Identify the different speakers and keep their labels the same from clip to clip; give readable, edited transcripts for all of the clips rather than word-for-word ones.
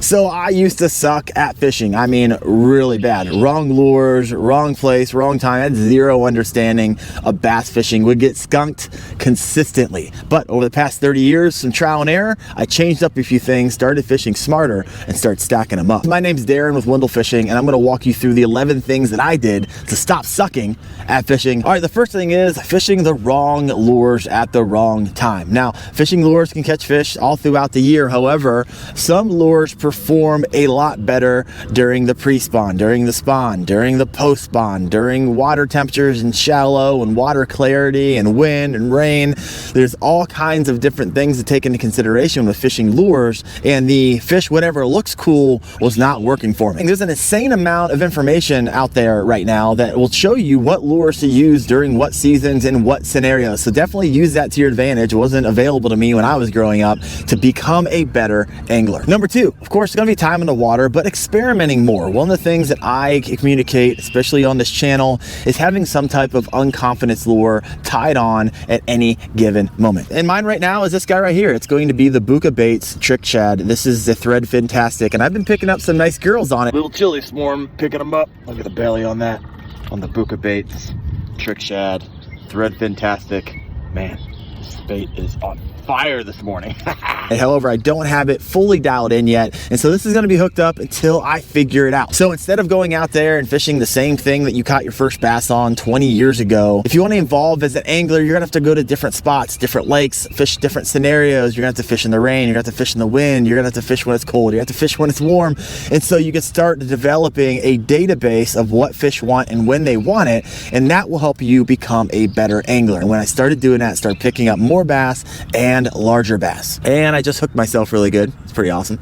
Speaker 1: So I used to suck at fishing. I mean, really bad. Wrong lures, wrong place, wrong time. I had zero understanding of bass fishing. Would get skunked consistently. But over the past 30 years, some trial and error, I changed up a few things, started fishing smarter, and started stacking them up. My name's Daren with Wendell Fishing, and I'm going to walk you through the 11 things that I did to stop sucking at fishing. All right, the first thing is fishing the wrong lures at the wrong time. Now, fishing lures can catch fish all throughout the year. However, some lures perform a lot better during the pre-spawn, during the spawn, during the post-spawn, during water temperatures and shallow and water clarity and wind and rain. There's all kinds of different things to take into consideration with fishing lures, and the fish, whatever looks cool, was not working for me. There's an insane amount of information out there right now that will show you what lures to use during what seasons and what scenarios. So definitely use that to your advantage. It wasn't available to me when I was growing up to become a better angler. Number two, of course, it's going to be time in the water, but experimenting more. One of the things that I communicate, especially on this channel, is having some type of unconfidence lure tied on at any given moment. And mine right now is this guy right here. It's going to be the Buka Baits Trick Shad. This is the thread fantastic, and I've been picking up some nice girls on it. Little chili swarm, picking them up. Look at the belly on that, on the Buka Baits Trick Shad, thread fantastic. Man, this bait is on fire this morning. However, I don't have it fully dialed in yet, and so this is going to be hooked up until I figure it out. So instead of going out there and fishing the same thing that you caught your first bass on 20 years ago, if you want to evolve as an angler, you're gonna have to go to different spots, different lakes, fish different scenarios. You're gonna have to fish in the rain, you're gonna have to fish in the wind, you're gonna have to fish when it's cold, you have to fish when it's warm. And so you can start developing a database of what fish want and when they want it, and that will help you become a better angler. And when I started doing that, I started picking up more bass and larger bass, and I just hooked myself really good. It's pretty awesome.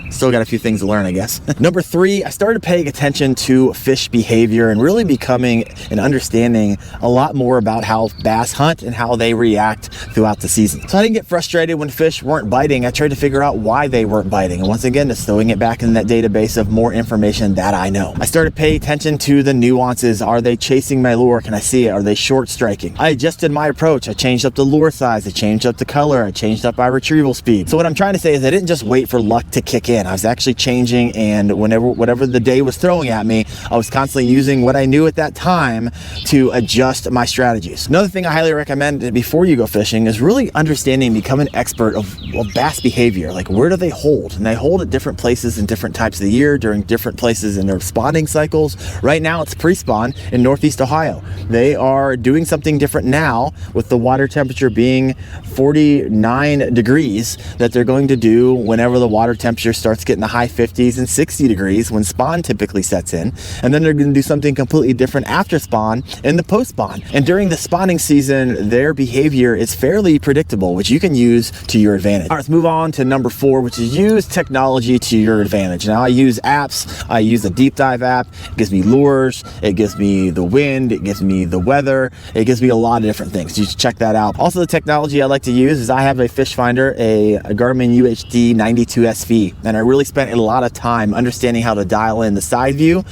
Speaker 1: Still got a few things to learn, I guess. Number three, I started paying attention to fish behavior and really becoming and understanding a lot more about how bass hunt and how they react throughout the season. So I didn't get frustrated when fish weren't biting. I tried to figure out why they weren't biting. And once again, just throwing it back in that database of more information that I know. I started paying attention to the nuances. Are they chasing my lure? Can I see it? Are they short striking? I adjusted my approach. I changed up the lure size. I changed up the color. I changed up my retrieval speed. So what I'm trying to say is I didn't just wait for luck to kick in. I was actually changing, and whatever the day was throwing at me, I was constantly using what I knew at that time to adjust my strategies. Another thing I highly recommend before you go fishing is really understanding, become an expert of bass behavior. Like, where do they hold? And they hold at different places in different types of the year, during different places in their spawning cycles. Right now it's pre-spawn in Northeast Ohio. They are doing something different now with the water temperature being 49 degrees that they're going to do whenever the water temperature starts getting the high 50s and 60 degrees when spawn typically sets in. And then they're going to do something completely different after spawn in the post spawn. And during the spawning season, their behavior is fairly predictable, which you can use to your advantage. All right, let's move on to number four, which is use technology to your advantage. Now, I use apps. I use a deep dive app. It gives me lures. It gives me the wind. It gives me the weather. It gives me a lot of different things. You should check that out. Also, the technology I like to use is I have a fish finder, a Garmin UHD 92SV, and I really spent a lot of time understanding how to dial in the side view,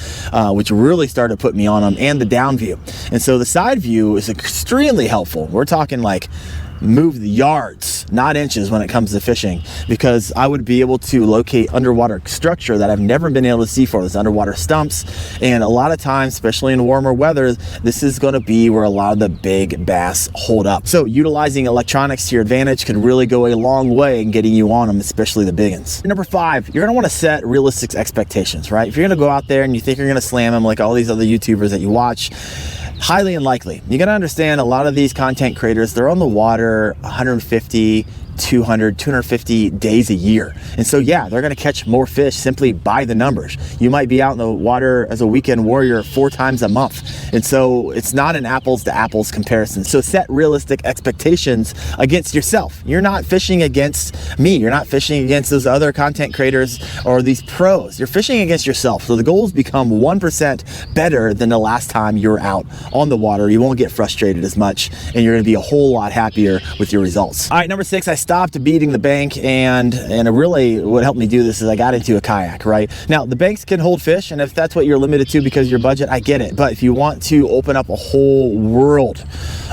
Speaker 1: which really started to put me on them, and the down view. And so the side view is extremely helpful. We're talking like move the yards, not inches, when it comes to fishing, because I would be able to locate underwater structure that I've never been able to see before. There's underwater stumps, and a lot of times, especially in warmer weather, this is going to be where a lot of the big bass hold up. So utilizing electronics to your advantage can really go a long way in getting you on them, especially the big ones. Number five, you're going to want to set realistic expectations, right? If you're going to go out there and you think you're going to slam them like all these other YouTubers that you watch, highly unlikely. You got to understand, a lot of these content creators, they're on the water 150, 200, 250 days a year. And so, yeah, they're going to catch more fish simply by the numbers. You might be out in the water as a weekend warrior 4 times a month. And so it's not an apples to apples comparison. So set realistic expectations against yourself. You're not fishing against me. You're not fishing against those other content creators or these pros. You're fishing against yourself. So the goals become 1% better than the last time you were out on the water. You won't get frustrated as much, and you're going to be a whole lot happier with your results. All right, number 6, I stopped beating the bank, and really what helped me do this is I got into a kayak, right? Now, the banks can hold fish, and if that's what you're limited to because of your budget, I get it. But if you want to open up a whole world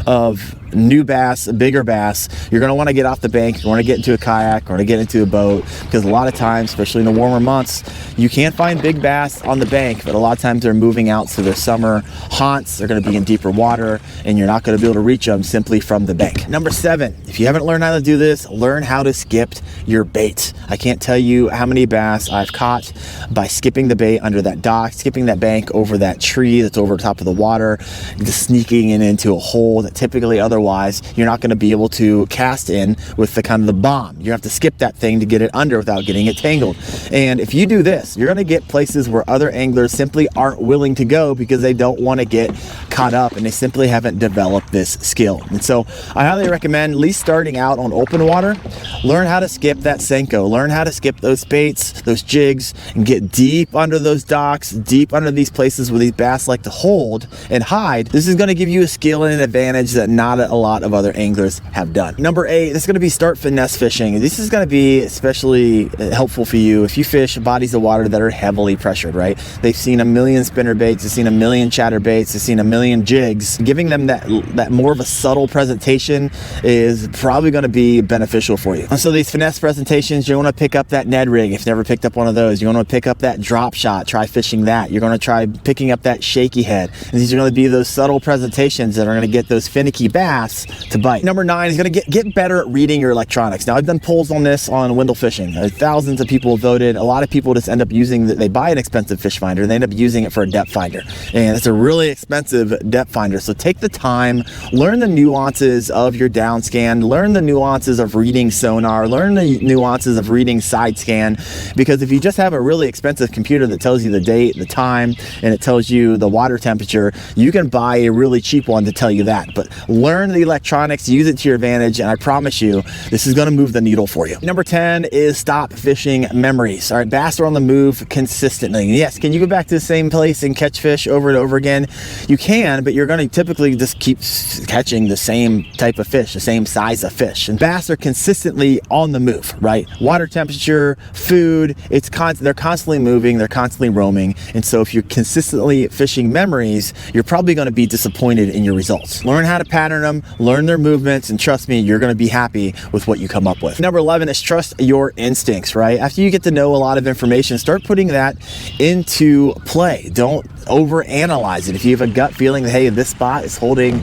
Speaker 1: of new bass, bigger bass, you're going to want to get off the bank. You want to get into a kayak or to get into a boat, because a lot of times, especially in the warmer months, you can't find big bass on the bank, but a lot of times they're moving out to their summer haunts. They're going to be in deeper water, and you're not going to be able to reach them simply from the bank. Number 7, if you haven't learned how to do this, learn how to skip your bait. I can't tell you how many bass I've caught by skipping the bait under that dock, skipping that bank over that tree that's over top of the water, just sneaking in into a hole that typically otherwise you're not going to be able to cast in with the kind of the bomb. You have to skip that thing to get it under without getting it tangled. And if you do this, you're going to get places where other anglers simply aren't willing to go because they don't want to get caught up and they simply haven't developed this skill. And so I highly recommend, at least starting out on open water, learn how to skip that Senko, learn how to skip those baits, those jigs, and get deep under those docks, deep under these places where these bass like to hold and hide. This is going to give you a skill and an advantage that not a lot of other anglers have done. Number 8, this is going to be start finesse fishing. This is going to be especially helpful for you if you fish bodies of water that are heavily pressured, right? They've seen a million spinner baits, they've seen a million chatter baits, they've seen a million jigs. Giving them that more of a subtle presentation is probably going to be beneficial for you. And so these finesse presentations, you want to pick up that Ned rig if you've never picked up one of those. You want to pick up that drop shot, try fishing that. You're going to try picking up that shaky head. And these are going to be those subtle presentations that are going to get those finicky bass to bite. Number 9 is going to get better at reading your electronics. Now, I've done polls on this on Wendell Fishing. Thousands of people voted. A lot of people just end up using they buy an expensive fish finder and they end up using it for a depth finder. And it's a really expensive depth finder. So take the time, learn the nuances of your down scan, learn the nuances of reading sonar, learn the nuances of reading side scan, because if you just have a really expensive computer that tells you the date, the time, and it tells you the water temperature, you can buy a really cheap one to tell you that. But learn the electronics, use it to your advantage, and I promise you, this is going to move the needle for you. Number 10 is stop fishing memories. All right, bass are on the move consistently. Yes, can you go back to the same place and catch fish over and over again? You can, but you're going to typically just keep catching the same type of fish, the same size of fish. And bass are consistently on the move, right? Water temperature, food, they're constantly moving, they're constantly roaming. And so if you're consistently fishing memories, you're probably going to be disappointed in your results. Learn how to pattern them, learn their movements, and trust me, you're going to be happy with what you come up with. Number 11 is trust your instincts, right? After you get to know a lot of information, start putting that into play. Don't overanalyze it. If you have a gut feeling that, hey, this spot is holding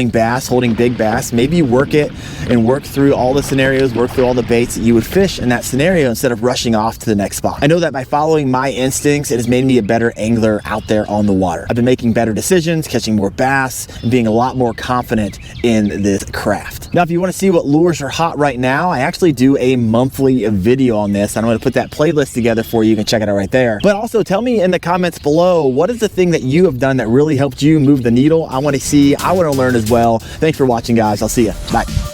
Speaker 1: bass, holding big bass, maybe work it and work through all the scenarios, work through all the baits that you would fish in that scenario instead of rushing off to the next spot. I know that by following my instincts, it has made me a better angler out there on the water. I've been making better decisions, catching more bass, and being a lot more confident in this craft. Now, if you want to see what lures are hot right now, I actually do a monthly video on this. I'm going to put that playlist together for you. You can check it out right there. But also tell me in the comments below, what is the thing that you have done that really helped you move the needle? I want to see, I want to learn as well. Thanks for watching, guys. I'll see you. Bye.